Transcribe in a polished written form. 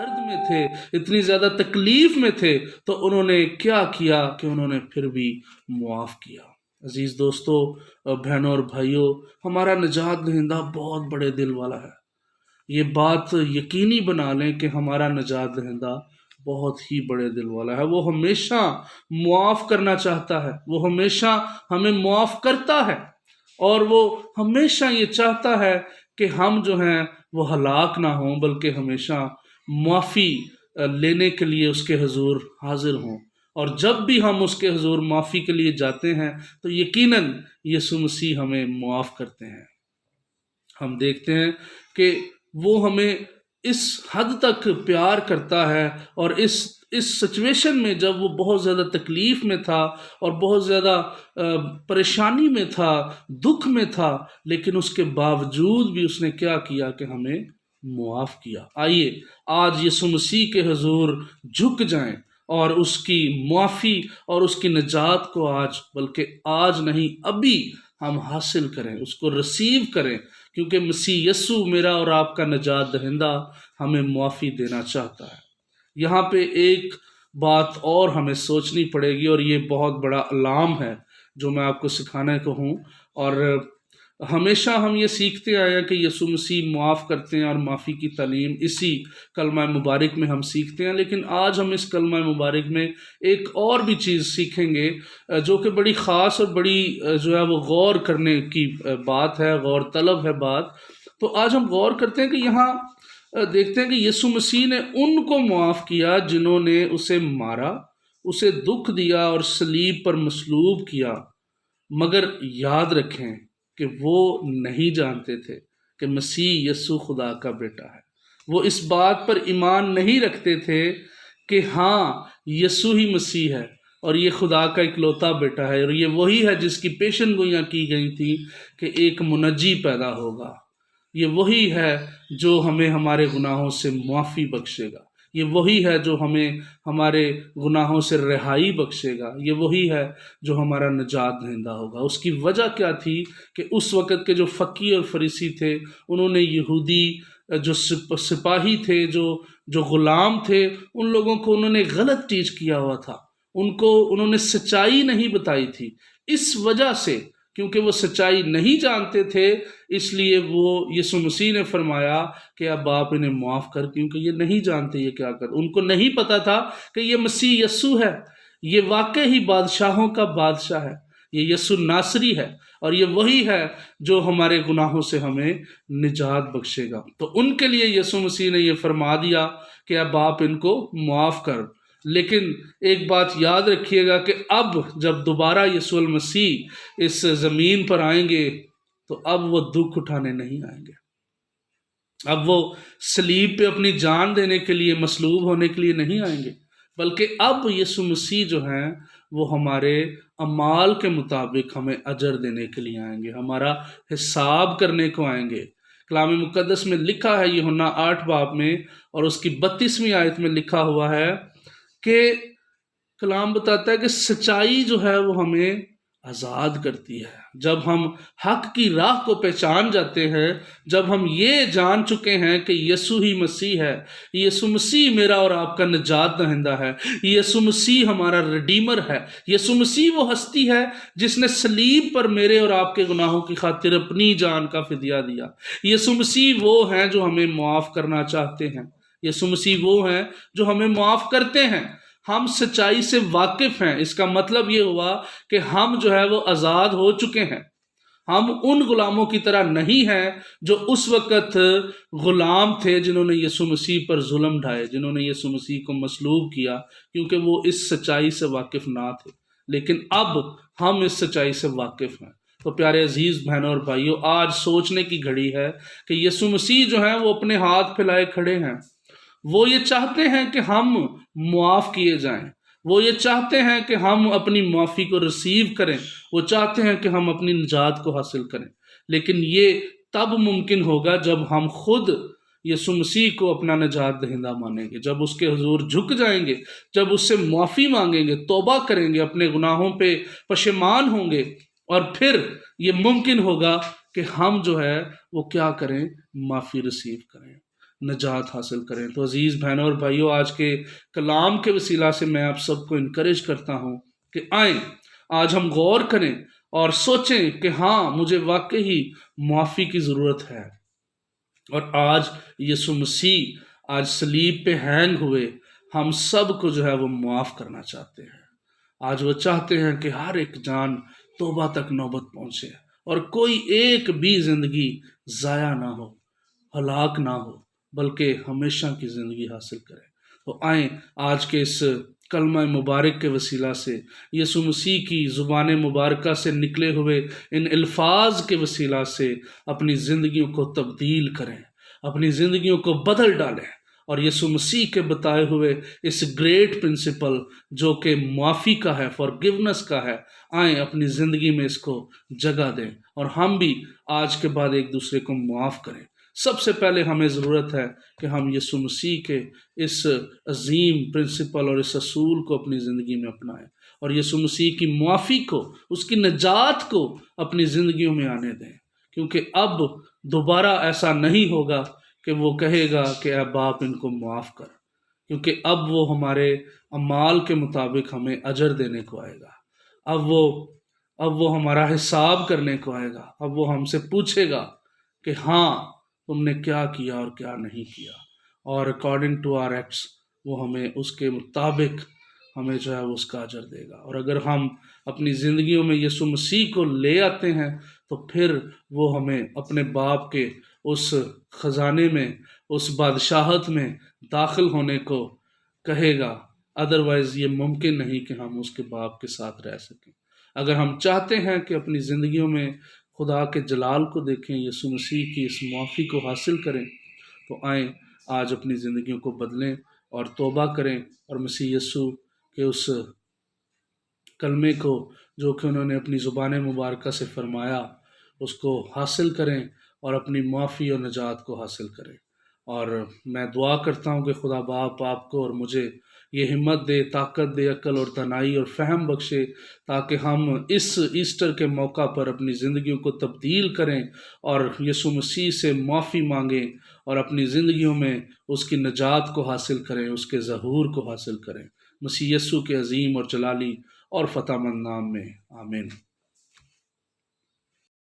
درد میں تھے، اتنی زیادہ تکلیف میں تھے، تو انہوں نے کیا کیا کہ انہوں نے پھر بھی معاف کیا۔ عزیز دوستو، بہنوں اور بھائیوں، ہمارا نجات دہندہ بہت بڑے دل والا ہے۔ یہ بات یقینی بنا لیں کہ ہمارا نجات دہندہ بہت ہی بڑے دل والا ہے۔ وہ ہمیشہ معاف کرنا چاہتا ہے، وہ ہمیشہ ہمیں معاف کرتا ہے، اور وہ ہمیشہ یہ چاہتا ہے کہ ہم جو ہیں وہ ہلاک نہ ہوں، بلکہ ہمیشہ معافی لینے کے لیے اس کے حضور حاضر ہوں۔ اور جب بھی ہم اس کے حضور معافی کے لیے جاتے ہیں تو یقیناً یسوع مسیح ہمیں معاف کرتے ہیں۔ ہم دیکھتے ہیں کہ وہ ہمیں اس حد تک پیار کرتا ہے، اور اس سچویشن میں جب وہ بہت زیادہ تکلیف میں تھا اور بہت زیادہ پریشانی میں تھا، دکھ میں تھا، لیکن اس کے باوجود بھی اس نے کیا کیا کہ ہمیں معاف کیا۔ آئیے آج یسوع مسیح کے حضور جھک جائیں اور اس کی معافی اور اس کی نجات کو بلکہ آج نہیں ابھی ہم حاصل کریں، اس کو ریسیو کریں، کیونکہ مسیح یسوع میرا اور آپ کا نجات دہندہ ہمیں معافی دینا چاہتا ہے۔ یہاں پہ ایک بات اور ہمیں سوچنی پڑے گی، اور یہ بہت بڑا علام ہے جو میں آپ کو سکھانے کو ہوں۔ اور ہمیشہ ہم یہ سیکھتے آئے ہیں کہ یسوع مسیح معاف کرتے ہیں، اور معافی کی تعلیم اسی کلمہ مبارک میں ہم سیکھتے ہیں۔ لیکن آج ہم اس کلمہ مبارک میں ایک اور بھی چیز سیکھیں گے جو کہ بڑی خاص اور بڑی جو ہے وہ غور کرنے کی بات ہے، غور طلب ہے بات۔ تو آج ہم غور کرتے ہیں کہ یہاں دیکھتے ہیں کہ یسوع مسیح نے ان کو معاف کیا جنہوں نے اسے مارا، اسے دکھ دیا اور صلیب پر مصلوب کیا، مگر یاد رکھیں کہ وہ نہیں جانتے تھے کہ مسیح یسوع خدا کا بیٹا ہے۔ وہ اس بات پر ایمان نہیں رکھتے تھے کہ ہاں یسوع ہی مسیح ہے، اور یہ خدا کا اکلوتا بیٹا ہے، اور یہ وہی ہے جس کی پیشن گوئیاں کی گئی تھی کہ ایک منجی پیدا ہوگا۔ یہ وہی ہے جو ہمیں ہمارے گناہوں سے معافی بخشے گا، یہ وہی ہے جو ہمیں ہمارے گناہوں سے رہائی بخشے گا، یہ وہی ہے جو ہمارا نجات دہندہ ہوگا۔ اس کی وجہ کیا تھی کہ اس وقت کے جو فقی اور فریسی تھے، انہوں نے یہودی جو سپاہی تھے، جو غلام تھے، ان لوگوں کو انہوں نے غلط ٹیچ کیا ہوا تھا، انہوں نے سچائی نہیں بتائی تھی۔ اس وجہ سے کیونکہ وہ سچائی نہیں جانتے تھے، اس لیے وہ یسوع مسیح نے فرمایا کہ اب آپ انہیں معاف کر، کیونکہ یہ نہیں جانتے یہ کیا کر، ان کو نہیں پتا تھا کہ یہ مسیح یسوع ہے، یہ واقعی ہی بادشاہوں کا بادشاہ ہے، یہ یسوع ناصری ہے، اور یہ وہی ہے جو ہمارے گناہوں سے ہمیں نجات بخشے گا۔ تو ان کے لیے یسوع مسیح نے یہ فرما دیا کہ اب آپ ان کو معاف کر۔ لیکن ایک بات یاد رکھیے گا کہ اب جب دوبارہ یسوع المسیح اس زمین پر آئیں گے تو اب وہ دکھ اٹھانے نہیں آئیں گے، اب وہ صلیب پہ اپنی جان دینے کے لیے، مصلوب ہونے کے لیے نہیں آئیں گے، بلکہ اب یسوع مسیح جو ہیں وہ ہمارے اعمال کے مطابق ہمیں اجر دینے کے لیے آئیں گے، ہمارا حساب کرنے کو آئیں گے۔ کلام مقدس میں لکھا ہے یوحنا 8 باب میں اور اس کی 32ویں آیت میں لکھا ہوا ہے کہ کلام بتاتا ہے کہ سچائی جو ہے وہ ہمیں آزاد کرتی ہے۔ جب ہم حق کی راہ کو پہچان جاتے ہیں، جب ہم یہ جان چکے ہیں کہ یسوع ہی مسیح ہے، یسوع مسیح میرا اور آپ کا نجات دہندہ ہے، یسوع مسیح ہمارا ریڈیمر ہے، یسوع مسیح وہ ہستی ہے جس نے صلیب پر میرے اور آپ کے گناہوں کی خاطر اپنی جان کا فدیہ دیا، یسوع مسیح وہ ہیں جو ہمیں معاف کرنا چاہتے ہیں، یسوع مسیح وہ ہیں جو ہمیں معاف کرتے ہیں۔ ہم سچائی سے واقف ہیں، اس کا مطلب یہ ہوا کہ ہم جو ہے وہ آزاد ہو چکے ہیں، ہم ان غلاموں کی طرح نہیں ہیں جو اس وقت غلام تھے جنہوں نے یسوع مسیح پر ظلم ڈھائے، جنہوں نے یسوع مسیح کو مصلوب کیا، کیونکہ وہ اس سچائی سے واقف نہ تھے، لیکن اب ہم اس سچائی سے واقف ہیں۔ تو پیارے عزیز بہنوں اور بھائیوں، آج سوچنے کی گھڑی ہے کہ یسوع مسیح جو ہیں وہ اپنے ہاتھ پھیلائے کھڑے ہیں، وہ یہ چاہتے ہیں کہ ہم معاف کیے جائیں، وہ یہ چاہتے ہیں کہ ہم اپنی معافی کو ریسیو کریں، وہ چاہتے ہیں کہ ہم اپنی نجات کو حاصل کریں، لیکن یہ تب ممکن ہوگا جب ہم خود یسوع مسیح کو اپنا نجات دہندہ مانیں گے، جب اس کے حضور جھک جائیں گے، جب اس سے معافی مانگیں گے، توبہ کریں گے، اپنے گناہوں پہ پشیمان ہوں گے، اور پھر یہ ممکن ہوگا کہ ہم جو ہے وہ کیا کریں، معافی ریسیو کریں۔ نجات حاصل کریں۔ تو عزیز بہنوں اور بھائیوں، آج کے کلام کے وسیلہ سے میں آپ سب کو انکریج کرتا ہوں کہ آئیں آج ہم غور کریں اور سوچیں کہ ہاں مجھے واقعی معافی کی ضرورت ہے، اور آج یسوع مسیح آج صلیب پہ ہینگ ہوئے ہم سب کو جو ہے وہ معاف کرنا چاہتے ہیں۔ آج وہ چاہتے ہیں کہ ہر ایک جان توبہ تک نوبت پہنچے اور کوئی ایک بھی زندگی ضائع نہ ہو، ہلاک نہ ہو، بلکہ ہمیشہ کی زندگی حاصل کرے۔ تو آئیں آج کے اس کلمہ مبارک کے وسیلہ سے، یسوع مسیح کی زبان مبارکہ سے نکلے ہوئے ان الفاظ کے وسیلہ سے اپنی زندگیوں کو تبدیل کریں، اپنی زندگیوں کو بدل ڈالیں، اور یسوع مسیح کے بتائے ہوئے اس گریٹ پرنسپل جو کہ معافی کا ہے، فارگیونس کا ہے، آئیں اپنی زندگی میں اس کو جگہ دیں، اور ہم بھی آج کے بعد ایک دوسرے کو معاف کریں۔ سب سے پہلے ہمیں ضرورت ہے کہ ہم یسوع مسیح کے اس عظیم پرنسپل اور اس اصول کو اپنی زندگی میں اپنائیں، اور یسوع مسیح کی معافی کو، اس کی نجات کو اپنی زندگیوں میں آنے دیں، کیونکہ اب دوبارہ ایسا نہیں ہوگا کہ وہ کہے گا کہ اے باپ ان کو معاف کر، کیونکہ اب وہ ہمارے اعمال کے مطابق ہمیں اجر دینے کو آئے گا۔ اب وہ ہمارا حساب کرنے کو آئے گا۔ اب وہ ہم سے پوچھے گا کہ ہاں تم نے کیا کیا اور کیا نہیں کیا، اور اکارڈنگ ٹو آر ایکٹس وہ ہمیں اس کے مطابق ہمیں جو ہے اس کا اجر دے گا۔ اور اگر ہم اپنی زندگیوں میں یسوع مسیح کو لے آتے ہیں تو پھر وہ ہمیں اپنے باپ کے اس خزانے میں، اس بادشاہت میں داخل ہونے کو کہے گا، ادروائز یہ ممکن نہیں کہ ہم اس کے باپ کے ساتھ رہ سکیں۔ اگر ہم چاہتے ہیں کہ اپنی زندگیوں میں خدا کے جلال کو دیکھیں، یسوع مسیح کی اس معافی کو حاصل کریں، تو آئیں آج اپنی زندگیوں کو بدلیں اور توبہ کریں، اور مسیح یسوع کے اس کلمے کو جو کہ انہوں نے اپنی زبان مبارکہ سے فرمایا اس کو حاصل کریں، اور اپنی معافی اور نجات کو حاصل کریں۔ اور میں دعا کرتا ہوں کہ خدا باپ آپ کو اور مجھے یہ ہمت دے، طاقت دے، عقل اور دانائی اور فہم بخشے، تاکہ ہم اس ایسٹر کے موقع پر اپنی زندگیوں کو تبدیل کریں اور یسوع مسیح سے معافی مانگیں، اور اپنی زندگیوں میں اس کی نجات کو حاصل کریں، اس کے ظہور کو حاصل کریں۔ مسیح یسوع کے عظیم اور جلالی اور فتح مند نام میں آمین۔